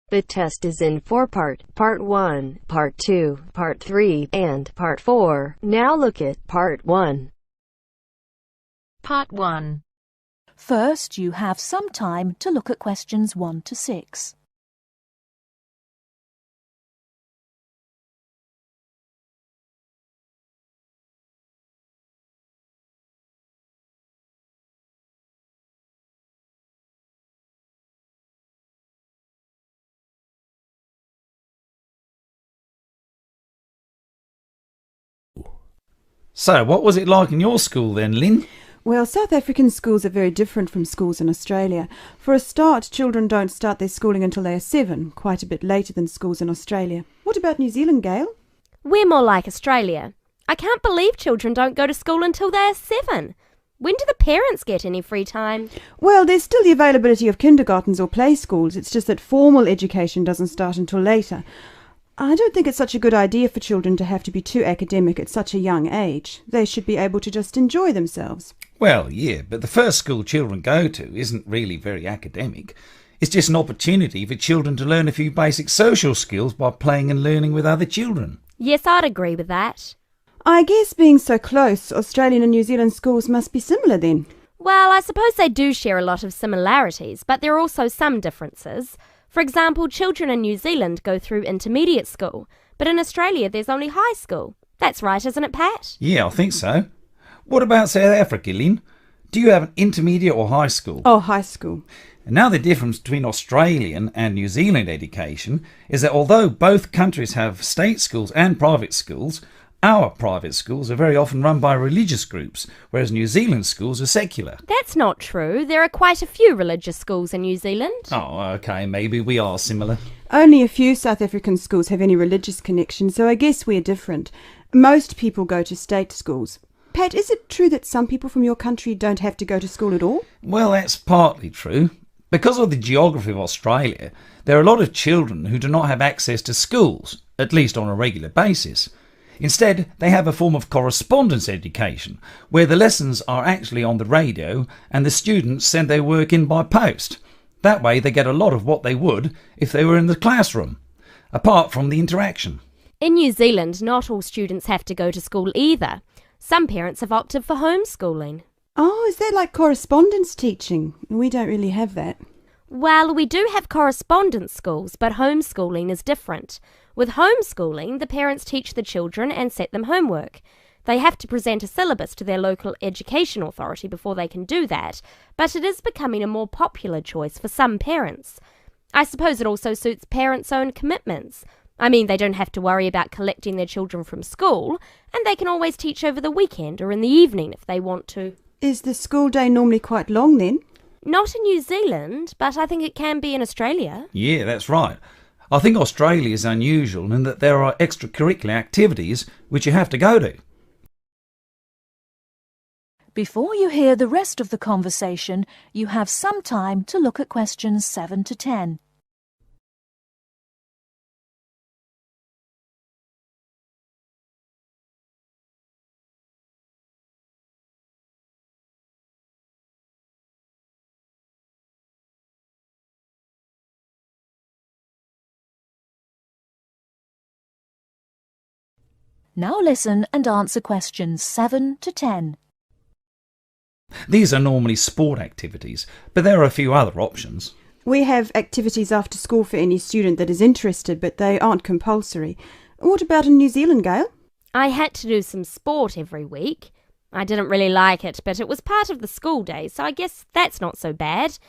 The test is in 4 parts: Part 1, Part 2, Part 3, and Part 4. Now look at Part 1. Part 1. First, you have some time to look at questions 1 to 6. So, what was it like in your school then, Lynn? Well, South African schools are very different from schools in Australia. For a start, children don't start their schooling until they are 7, quite a bit later than schools in Australia. What about New Zealand, Gail? We're more like Australia. I can't believe children don't go to school until they are 7. When do the parents get any free time? Well, there's still the availability of kindergartens or play schools. It's just that formal education doesn't start until later. I don't think it's such a good idea for children to have to be too academic at such a young age. They should be able to just enjoy themselves. Well, yeah, but the first school children go to isn't really very academic. It's just an opportunity for children to learn a few basic social skills by playing and learning with other children. Yes, I'd agree with that. I guess being so close, Australian and New Zealand schools must be similar then. Well, I suppose they do share a lot of similarities, but there are also some differences. For example, children in New Zealand go through intermediate school, but in Australia there's only high school. That's right, isn't it, Pat? Yeah, I think so. What about South Africa, Lynn? Do you have an intermediate or high school? Oh, high school. And now the difference between Australian and New Zealand education is that although both countries have state schools and private schools, our private schools are very often run by religious groups, whereas New Zealand schools are secular. That's not true. There are quite a few religious schools in New Zealand. Oh, OK, maybe we are similar. Only a few South African schools have any religious connection, so I guess we're different. Most people go to state schools. Pat, is it true that some people from your country don't have to go to school at all? Well, that's partly true. Because of the geography of Australia, there are a lot of children who do not have access to schools, at least on a regular basis. Instead, they have a form of correspondence education, where the lessons are actually on the radio and the students send their work in by post. That way they get a lot of what they would if they were in the classroom, apart from the interaction. In New Zealand, not all students have to go to school either. Some parents have opted for homeschooling. Oh, is that like correspondence teaching? We don't really have that. Well, we do have correspondence schools, but homeschooling is different. With homeschooling, the parents teach the children and set them homework. They have to present a syllabus to their local education authority before they can do that, but it is becoming a more popular choice for some parents. I suppose it also suits parents' own commitments. I mean, they don't have to worry about collecting their children from school, and they can always teach over the weekend or in the evening if they want to. Is the school day normally quite long then? Not in New Zealand, but I think it can be in Australia. Yeah, that's right. I think Australia is unusual in that there are extracurricular activities which you have to go to. Before you hear the rest of the conversation, you have some time to look at questions 7 to 10. Now listen and answer questions 7 to 10. These are normally sport activities, but there are a few other options. We have activities after school for any student that is interested, but they aren't compulsory. What about in New Zealand, Gail? I had to do some sport every week. I didn't really like it, but it was part of the school day, so I guess that's not so bad.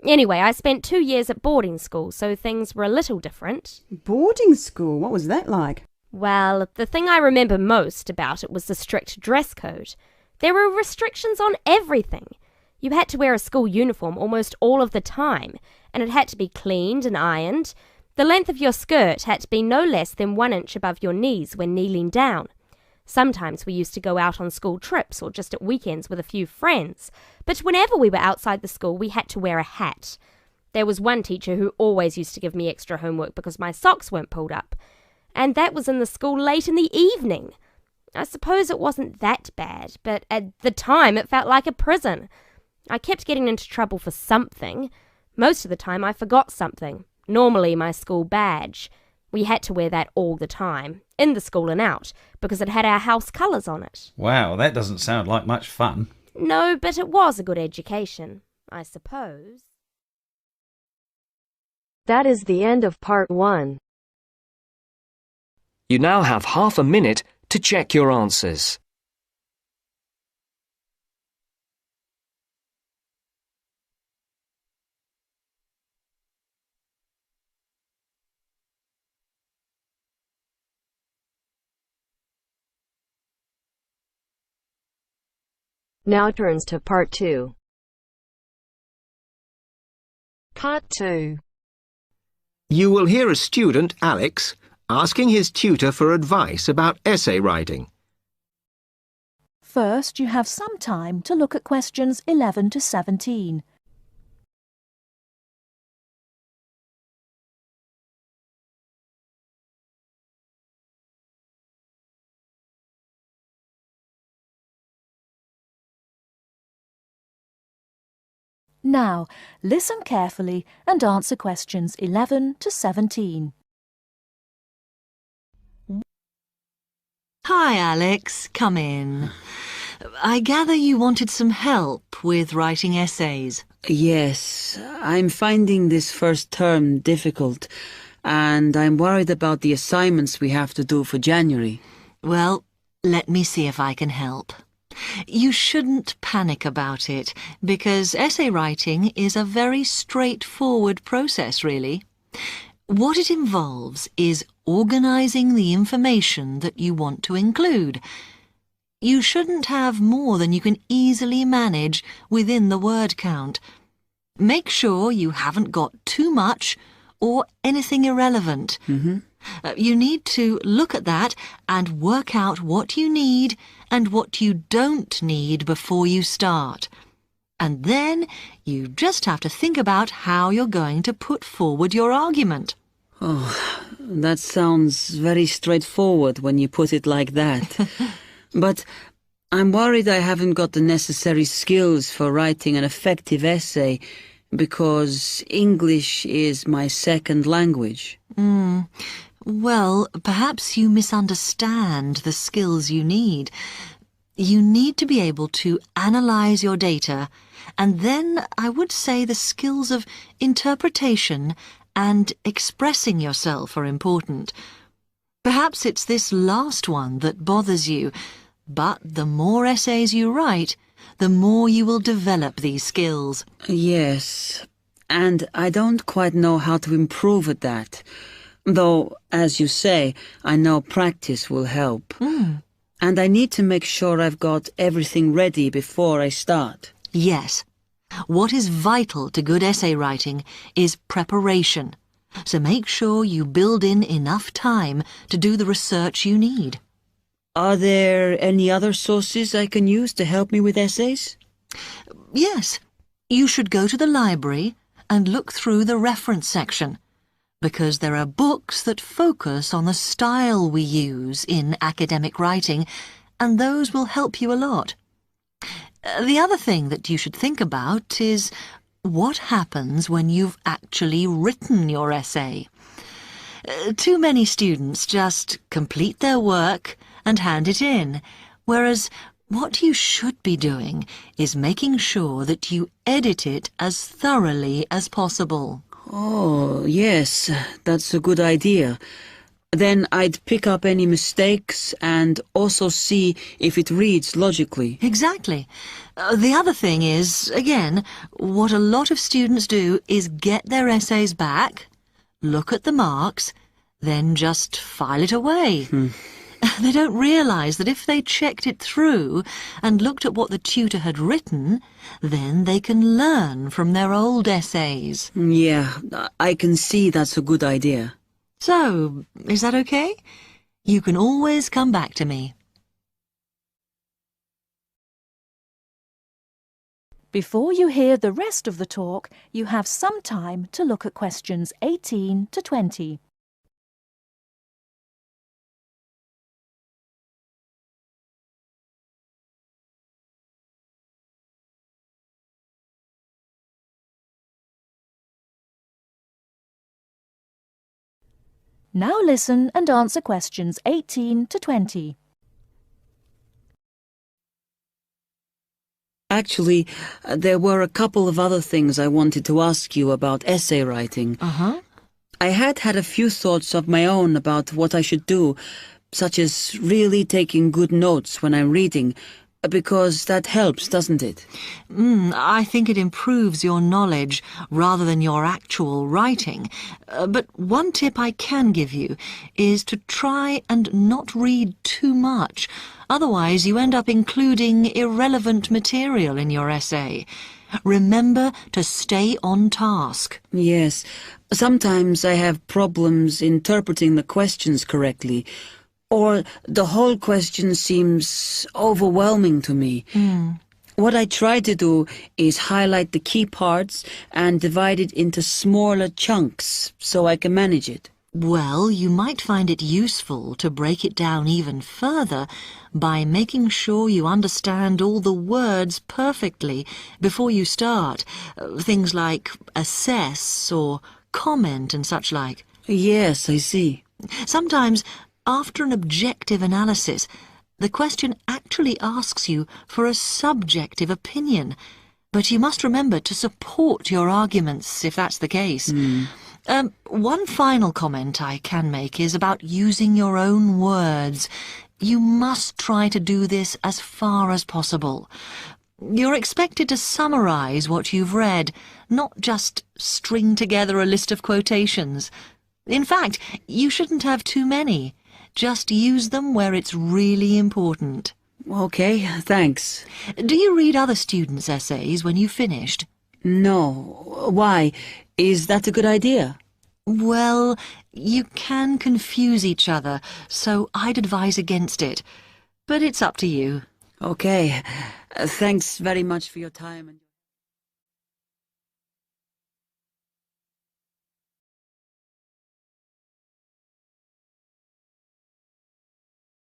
Anyway, I spent 2 years at boarding school, so things were a little different. Boarding school? What was that like? Well, the thing I remember most about it was the strict dress code. There were restrictions on everything. You had to wear a school uniform almost all of the time, and it had to be cleaned and ironed. The length of your skirt had to be no less than 1 inch above your knees when kneeling down. Sometimes we used to go out on school trips or just at weekends with a few friends, but whenever we were outside the school we had to wear a hat. There was one teacher who always used to give me extra homework because my socks weren't pulled up, and that was in the school late in the evening. I suppose it wasn't that bad, but at the time it felt like a prison. I kept getting into trouble for something. Most of the time I forgot something. normally my school badge. We had to wear that all the time, in the school and out, because it had our house colours on it. Wow, that doesn't sound like much fun. No, but it was a good education, I suppose. That is the end of part 1. You now have half a minute to check your answers. Now turns to part 2. Part 2. You will hear a student, Alex, asking his tutor for advice about essay writing. First, you have some time to look at questions 11 to 17. Now, listen carefully and answer questions 11 to 17. Hi, Alex. Come in. I gather you wanted some help with writing essays. Yes, I'm finding this first term difficult, and I'm worried about the assignments we have to do for January. Well, let me see if I can help. You shouldn't panic about it, because essay writing is a very straightforward process, really. What it involves is organising the information that you want to include. You shouldn't have more than you can easily manage within the word count. Make sure you haven't got too much or anything irrelevant. You need to look at that and work out what you need and what you don't need before you start. And then you just have to think about how you're going to put forward your argument. Oh, that sounds very straightforward when you put it like that. But I'm worried I haven't got the necessary skills for writing an effective essay because English is my second language. Well, perhaps you misunderstand the skills you need. You need to be able to analyse your data, and then I would say the skills of interpretation and expressing yourself are important. Perhaps it's this last one that bothers you, but the more essays you write, the more you will develop these skills. Yes, and I don't quite know how to improve at that. Though, as you say, I know practice will help. And I need to make sure I've got everything ready before I start. Yes. What is vital to good essay writing is preparation. So make sure you build in enough time to do the research you need. Are there any other sources I can use to help me with essays? Yes. You should go to the library and look through the reference section, because there are books that focus on the style we use in academic writing, and those will help you a lot. The other thing that you should think about is what happens when you've actually written your essay. Too many students just complete their work and hand it in, whereas what you should be doing is making sure that you edit it as thoroughly as possible. Oh, yes, that's a good idea. Then I'd pick up any mistakes and also see if it reads logically. Exactly. The other thing is, again, what a lot of students do is get their essays back, look at the marks, then just file it away. They don't realise that if they checked it through and looked at what the tutor had written, then they can learn from their old essays. Yeah, I can see that's a good idea. So, is that okay? You can always come back to me. Before you hear the rest of the talk, you have some time to look at questions 18 to 20. Now listen and answer questions 18 to 20. Actually, there were a couple of other things I wanted to ask you about essay writing. I had a few thoughts of my own about what I should do, such as really taking good notes when I'm reading, because that helps, doesn't it? I think it improves your knowledge rather than your actual writing. But one tip I can give you is to try and not read too much. Otherwise, you end up including irrelevant material in your essay. Remember to stay on task. Yes. Sometimes I have problems interpreting the questions correctly, or the whole question seems overwhelming to me. What I try to do is highlight the key parts and divide it into smaller chunks so I can manage it. Well, you might find it useful to break it down even further by making sure you understand all the words perfectly before you start. Things like assess or comment and such like. Yes, I see. Sometimes, after an objective analysis, the question actually asks you for a subjective opinion. But you must remember to support your arguments if that's the case. One final comment I can make is about using your own words. You must try to do this as far as possible. You're expected to summarize what you've read, not just string together a list of quotations. In fact, you shouldn't have too many. Just use them where it's really important. Okay, thanks. Do you read other students' essays when you've finished? No. Why? Is that a good idea? Well, you can confuse each other, so I'd advise against it. But it's up to you. Okay. Thanks very much for your time.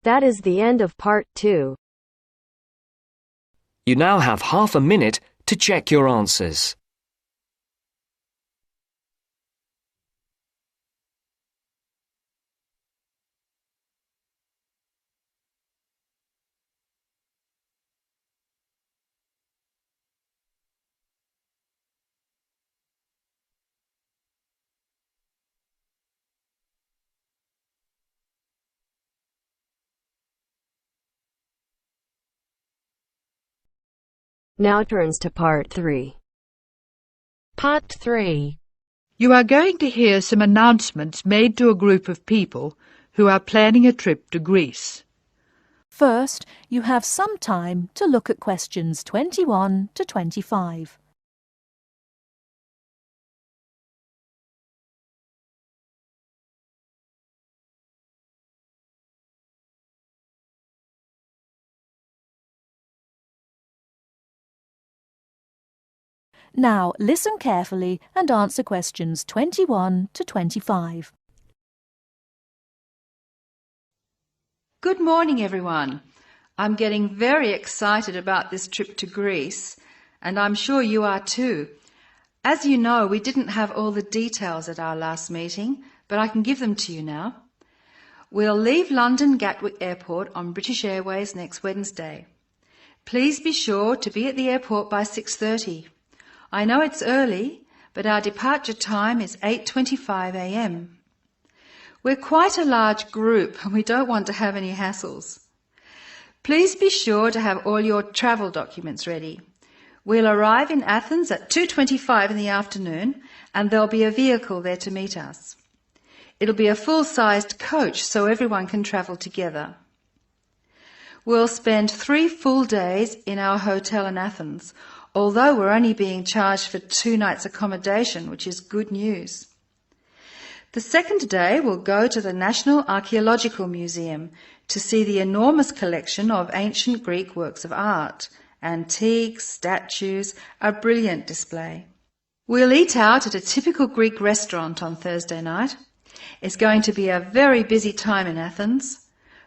That is the end of part 2. You now have half a minute to check your answers. Now turns to part 3. Part 3. You are going to hear some announcements made to a group of people who are planning a trip to Greece. First, you have some time to look at questions 21 to 25. Now listen carefully and answer questions 21 to 25. Good morning, everyone. I'm getting very excited about this trip to Greece, and I'm sure you are too. As you know, we didn't have all the details at our last meeting, but I can give them to you now. We'll leave London Gatwick Airport on British Airways next Wednesday. Please be sure to be at the airport by 6:30. I know it's early, but our departure time is 8:25 a.m. We're quite a large group and we don't want to have any hassles. Please be sure to have all your travel documents ready. We'll arrive in Athens at 2:25 in the afternoon and there'll be a vehicle there to meet us. It'll be a full-sized coach so everyone can travel together. We'll spend 3 full days in our hotel in Athens, although we're only being charged for 2 nights accommodation, which is good news. The second day we'll go to the National Archaeological Museum to see the enormous collection of ancient Greek works of art, antiques, statues, a brilliant display. We'll eat out at a typical Greek restaurant on Thursday night. It's going to be a very busy time in Athens.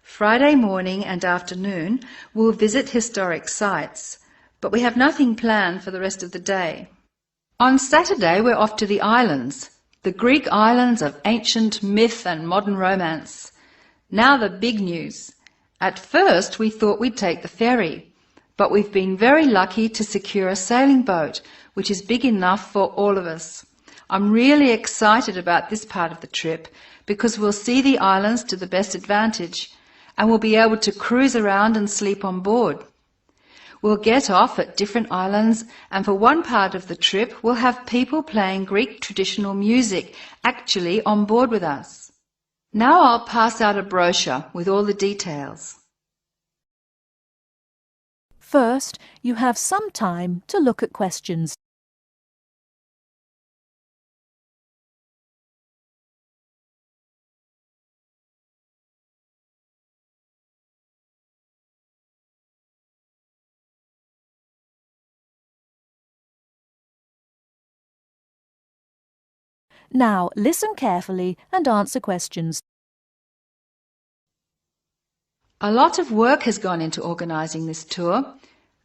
Friday morning and afternoon we'll visit historic sites, but we have nothing planned for the rest of the day. On Saturday we're off to the islands. the Greek islands of ancient myth and modern romance. Now the big news. At first we thought we'd take the ferry, but we've been very lucky to secure a sailing boat, which is big enough for all of us. I'm really excited about this part of the trip because we'll see the islands to the best advantage and we'll be able to cruise around and sleep on board. We'll get off at different islands and for one part of the trip we'll have people playing Greek traditional music actually on board with us. Now I'll pass out a brochure with all the details. First, you have some time to look at questions. Now, listen carefully and answer questions. A lot of work has gone into organising this tour,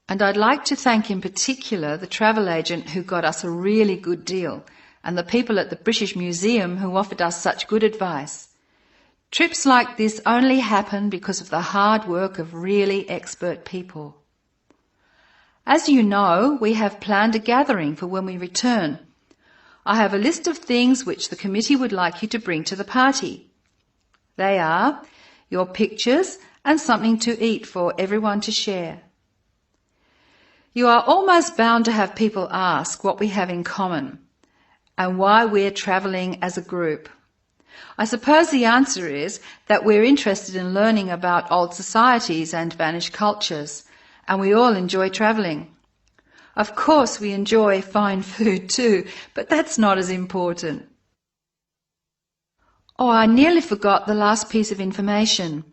and I'd like to thank in particular the travel agent who got us a really good deal, and the people at the British Museum who offered us such good advice. Trips like this only happen because of the hard work of really expert people. As you know, we have planned a gathering for when we return. I have a list of things which the committee would like you to bring to the party. They are your pictures and something to eat for everyone to share. You are almost bound to have people ask what we have in common and why we're travelling as a group. I suppose the answer is that we're interested in learning about old societies and vanished cultures, and we all enjoy travelling. Of course we enjoy fine food too, but that's not as important. Oh, I nearly forgot the last piece of information.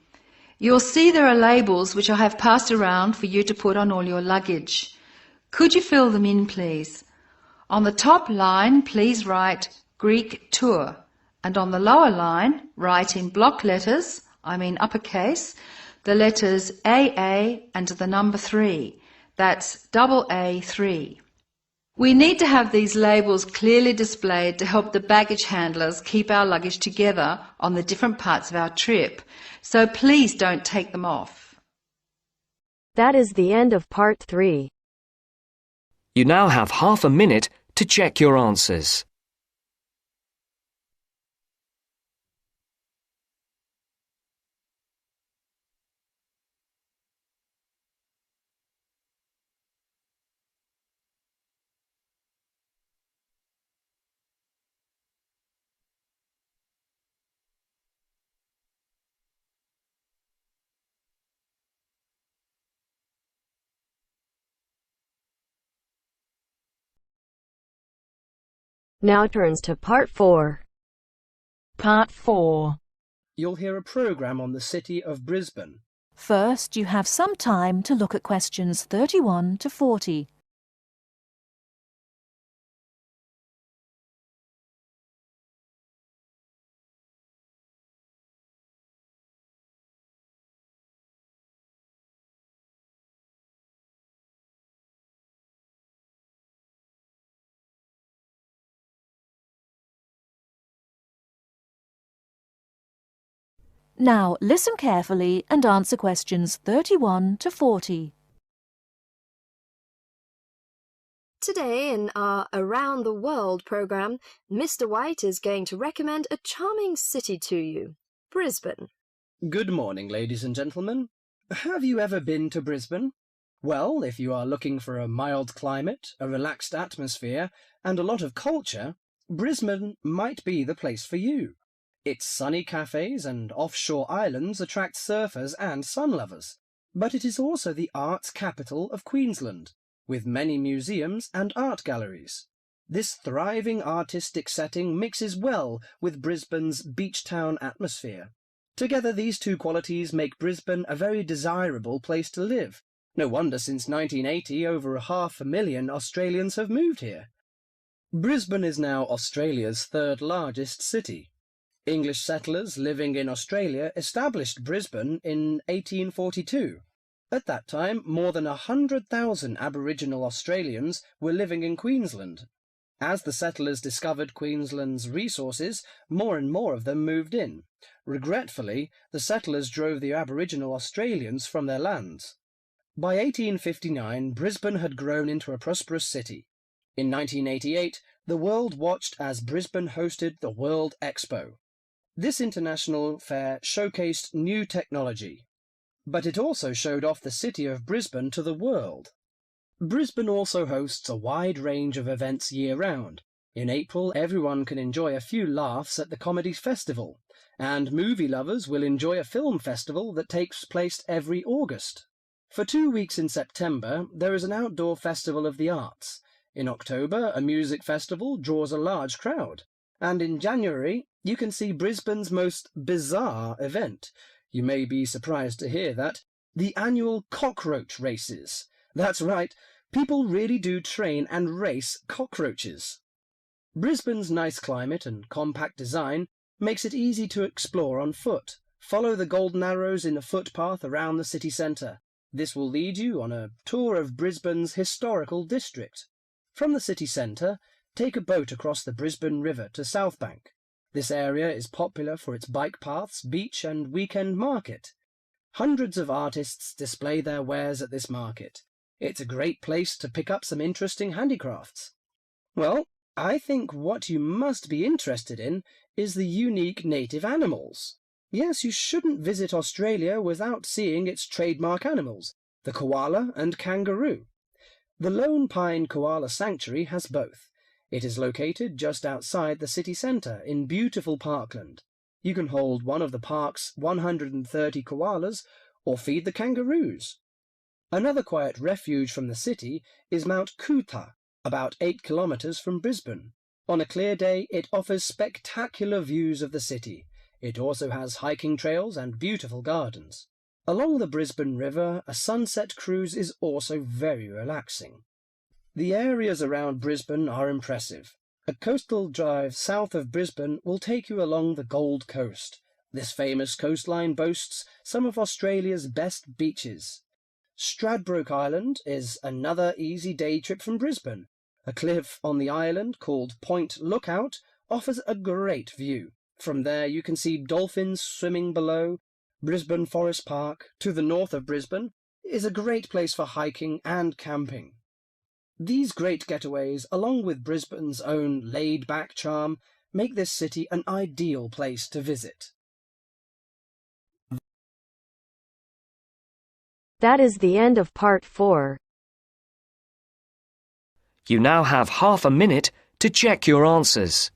You'll see there are labels which I have passed around for you to put on all your luggage. Could you fill them in, please? On the top line, please write Greek tour, and on the lower line, write in block letters, I mean uppercase, the letters AA and the number 3. That's AA3. We need to have these labels clearly displayed to help the baggage handlers keep our luggage together on the different parts of our trip, so please don't take them off. That is the end of part 3. You now have half a minute to check your answers. Now turns to part 4. Part 4. You'll hear a programme on the city of Brisbane. First, you have some time to look at questions 31 to 40. Now, listen carefully and answer questions 31 to 40. Today in our Around the World programme, Mr. White is going to recommend a charming city to you, Brisbane. Good morning, ladies and gentlemen. Have you ever been to Brisbane? Well, if you are looking for a mild climate, a relaxed atmosphere, and a lot of culture, Brisbane might be the place for you. Its sunny cafes and offshore islands attract surfers and sun lovers, but it is also the arts capital of Queensland, with many museums and art galleries. This thriving artistic setting mixes well with Brisbane's beach town atmosphere. Together these two qualities make Brisbane a very desirable place to live. No wonder since 1980 over 500,000 Australians have moved here. Brisbane is now Australia's third largest city. English settlers living in Australia established Brisbane in 1842. At that time, more than 100,000 Aboriginal Australians were living in Queensland. As the settlers discovered Queensland's resources, more and more of them moved in. Regretfully, the settlers drove the Aboriginal Australians from their lands. By 1859, Brisbane had grown into a prosperous city. In 1988, the world watched as Brisbane hosted the World Expo. This international fair showcased new technology, but it also showed off the city of Brisbane to the world. Brisbane also hosts a wide range of events year-round. In April, everyone can enjoy a few laughs at the Comedy Festival, and movie lovers will enjoy a film festival that takes place every August. For 2 weeks in September, there is an outdoor festival of the arts. In October, a music festival draws a large crowd. And in January, you can see Brisbane's most bizarre event. You may be surprised to hear that. The annual cockroach races. That's right, people really do train and race cockroaches. Brisbane's nice climate and compact design makes it easy to explore on foot. Follow the golden arrows in a footpath around the city centre. This will lead you on a tour of Brisbane's historical district. From the city centre, take a boat across the Brisbane River to South Bank. This area is popular for its bike paths, beach and weekend market. Hundreds of artists display their wares at this market. It's a great place to pick up some interesting handicrafts. Well, I think what you must be interested in is the unique native animals. Yes, you shouldn't visit Australia without seeing its trademark animals, the koala and kangaroo. The Lone Pine Koala Sanctuary has both. It is located just outside the city centre in beautiful parkland. You can hold one of the park's 130 koalas or feed the kangaroos. Another quiet refuge from the city is Mount Coot-tha, about 8 kilometres from Brisbane. On a clear day, it offers spectacular views of the city. It also has hiking trails and beautiful gardens. Along the Brisbane River, a sunset cruise is also very relaxing. The areas around Brisbane are impressive. A coastal drive south of Brisbane will take you along the Gold Coast. This famous coastline boasts some of Australia's best beaches. Stradbroke Island is another easy day trip from Brisbane. A cliff on the island called Point Lookout offers a great view. From there you can see dolphins swimming below. Brisbane Forest Park, to the north of Brisbane, is a great place for hiking and camping. These great getaways, along with Brisbane's own laid-back charm, make this city an ideal place to visit. That is the end of part 4. You now have half a minute to check your answers.